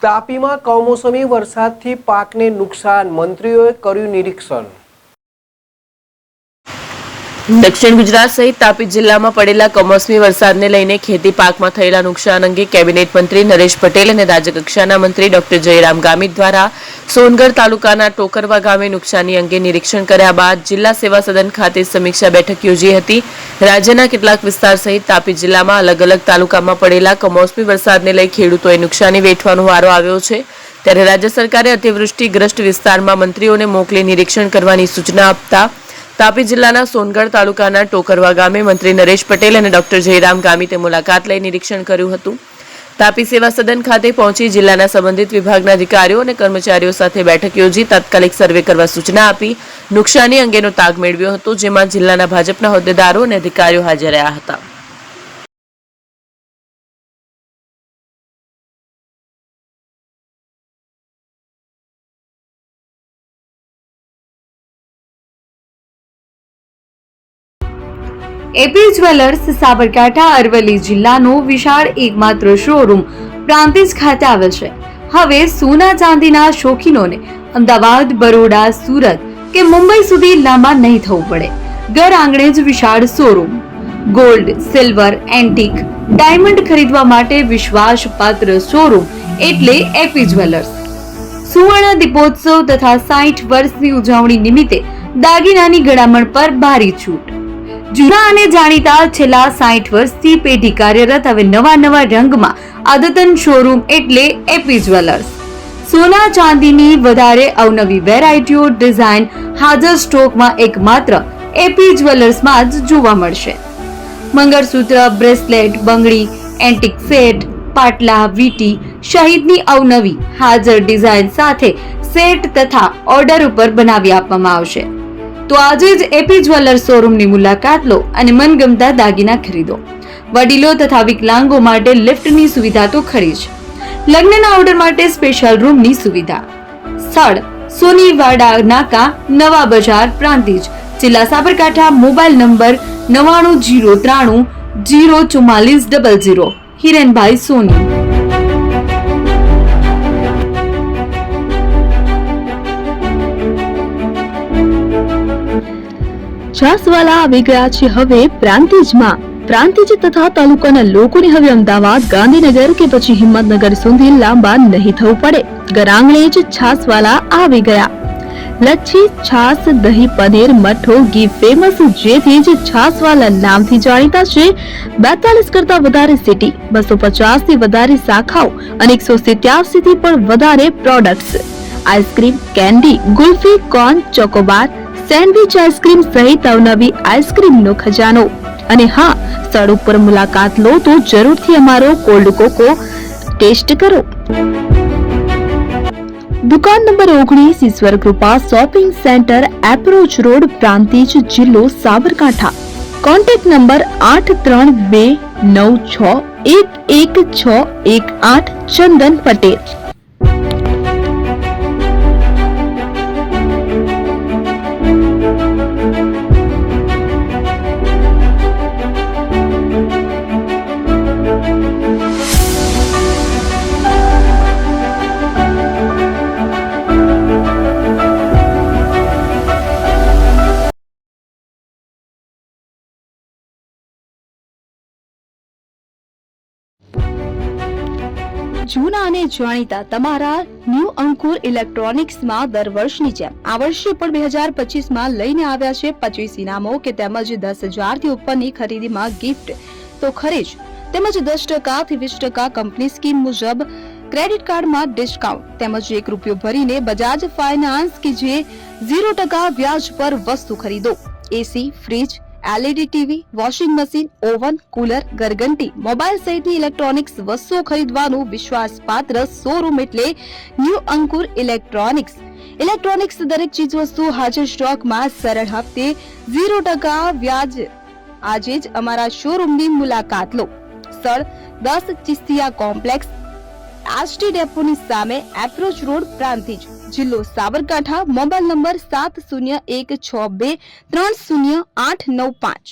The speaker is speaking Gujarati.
તાપીમાં કમોસમી વરસાદથી પાકને નુકસાન, મંત્રીઓએ કર્યું નિરીક્ષણ। દક્ષિણ ગુજરાત સહિત તાપી જિલ્લામાં પડેલા કમોસમી વરસાદને લઈને ખેતી પાકમાં થયેલા નુકસાન અંગે કેબિનેટ મંત્રી નરેશ પટેલ અને રાજ્યકક્ષાના મંત્રી ડોક્ટર જયરામ ગામિત દ્વારા સોનગઢ તાલુકાના ટોકરવા ગામે નુકસાની અંગે નિરીક્ષણ કર્યા બાદ જિલ્લા સેવા સદન ખાતે સમીક્ષા બેઠક યોજી હતી। રાજ્યના કેટલાક વિસ્તાર સહિત તાપી જિલ્લામાં અલગ અલગ તાલુકામાં પડેલા કમોસમી વરસાદને લઈ ખેડૂતોએ નુકસાની વેઠવાનો વારો આવ્યો છે। ત્યારે રાજ્ય સરકારે અતિવૃષ્ટિગ્રસ્ત વિસ્તારમાં મંત્રીઓને મોકલી નિરીક્ષણ કરવાની સૂચના આપતા તાપી જિલ્લાના સોનગઢ તાલુકાના ટોકરવા ગામે મંત્રી નરેશ પટેલ અને ડોક્ટર જયરામ ગામિતે મુલાકાત લઈ નિરીક્ષણ કર્યું હતું। તાપી સેવા સદન ખાતે પહોંચી જિલ્લાના સંબંધિત વિભાગના અધિકારીઓ અને કર્મચારીઓ સાથે બેઠક યોજી તાત્કાલિક સર્વે કરવા સૂચના આપી નુકસાની અંગેનો તાગ મેળવ્યો હતો, જેમાં જિલ્લાના ભાજપના હોદ્દેદારો અને અધિકારીઓ હાજર રહ્યા હતા। એપી જ્વેલર્સ સાબરકાંઠા અરવલ્લી જિલ્લાનો વિશાળ એકમાત્ર શોરૂમ પ્રાંતિજ ખાતે આવેલ છે। હવે સોના ચાંદીના શોખીનોને અમદાવાદ, બરોડા, સુરત કે મુંબઈ સુધી લાંબા નહીં થવું પડે। ઘર આંગણે જ વિશાળ showroom. Gold, silver, antique, diamond ખરીદવા માટે વિશ્વાસપાત્ર શોરૂમ એટલે એપી જ્વેલર્સ। સુવર્ણ દીપોત્સવ તથા 60 વર્ષની ઉજવણી નિમિત્તે દાગીનાની ગળામણ પર ભારી છૂટ। જૂના અને જાણીતા છેલ્લા 60 વર્ષથી પેઢી કાર્યરત હવે નવા રંગમાં અદ્યતન શોરૂમ એટલે એપી જ્વેલર્સ। સોના ચાંદીની વધારે અવનવી વેરાયટીઓ, ડિઝાઇન હાજર સ્ટોકમાં એકમાત્ર એપી જ્વેલર્સમાં જ જોવા મળશે। મંગળસૂત્ર, બ્રેસલેટ, બંગડી, એન્ટિક સેટ, પાટલા, વીટી સહિતની અવનવી હાજર ડિઝાઇન સાથે સેટ તથા ઓર્ડર ઉપર બનાવી આપવામાં આવશે। તો આજે જ એપી જ્વેલર્સ શોરૂમની મુલાકાત લો અને મનગમતા દાગીના ખરીદો। વડીલો તથા વિકલાંગો માટે લિફ્ટની સુવિધા તો ખરી જ, લગ્નના ઓર્ડર માટે સ્પેશિયલ રૂમની સુવિધા। સ્થળ સોનીવાડા નાકા, નવા બજાર, પ્રાંતિજ, જિલ્લા સાબરકાંઠા। Mobile number 9903 04400। હિરેનભાઈ સોની। છાસવાલા આવી ગયા છે હવે પ્રાંતિજમાં। પ્રાંતિજ તથા તાલુકાના લોકોને હવે અમદાવાદ, ગાંધીનગર કે પછી હિંમતનગર સુધી લાંબા નહીં થવું પડે। ઘર આંગણે જ છાસવાલા આવી ગયા। લચ્છી, છાસ, દહીં, પનીર, મઠો, ઘી ફેમસ, જેથી જ છાસવાલા નામથી જાણીતા છે। 42 કરતા વધારે સિટી, 250 થી વધારે શાખાઓ અને 187 થી પણ વધારે products. Ice cream, candy, kulfi, corn, Chocobar, sandwich ice cream સહિત અવનવી આઈસ્ક્રીમનો ખજાનો। અને હા, સ્થળ ઉપર મુલાકાત લો તો જરૂરથી અમારો કોલ્ડ કોકો ટેસ્ટ કરો। દુકાન number 19, Ishwar Krupa shopping centre, approach road, Prantij, જિલ્લો સાબરકાંઠા। Contact number 8329611618 Chandan Patel. જૂના અને જાણીતા તમારા ન્યૂ અંકુર ઇલેક્ટ્રોનિક્સમાં દર વર્ષની જેમ આ વર્ષે પણ 2025માં લઈને આવ્યા છે 25 ઇનામો કે તેમજ 10,000 થી ઉપરની ખરીદીમાં ગિફ્ટ તો ખરી જ, તેમજ 10% થી 20% કંપની સ્કીમ મુજબ ક્રેડિટ કાર્ડમાં ડિસ્કાઉન્ટ, તેમજ 1 રૂપિયો ભરીને બજાજ ફાઇનાન્સ કે જે 0% વ્યાજ પર વસ્તુ ખરીદો। AC, fridge, LED TV, washing machine, oven, cooler, ગરગંટી, મોબાઈલ સહિતની ઇલેક્ટ્રોનિક્સ વસ્તુઓ ખરીદવાનું વિશ્વાસપાત્ર શોરૂમ એટલે ન્યૂ અંકુર ઇલેક્ટ્રોનિક્સ। ઇલેક્ટ્રોનિક્સ દરેક ચીજ વસ્તુ હાજર સ્ટોકમાં, સરળ હપ્તે, 0% વ્યાજ। આજે જ અમારા શોરૂમની મુલાકાત લો। સ્થળ 10 ચિસ્તિયા કોમ્પ્લેક્સ, આષ્ટી ડેપોની સામે, એપ્રોચ રોડ, પ્રાંતિજ, જિલ્લો સાબરકાંઠા। Mobile number 7016230895।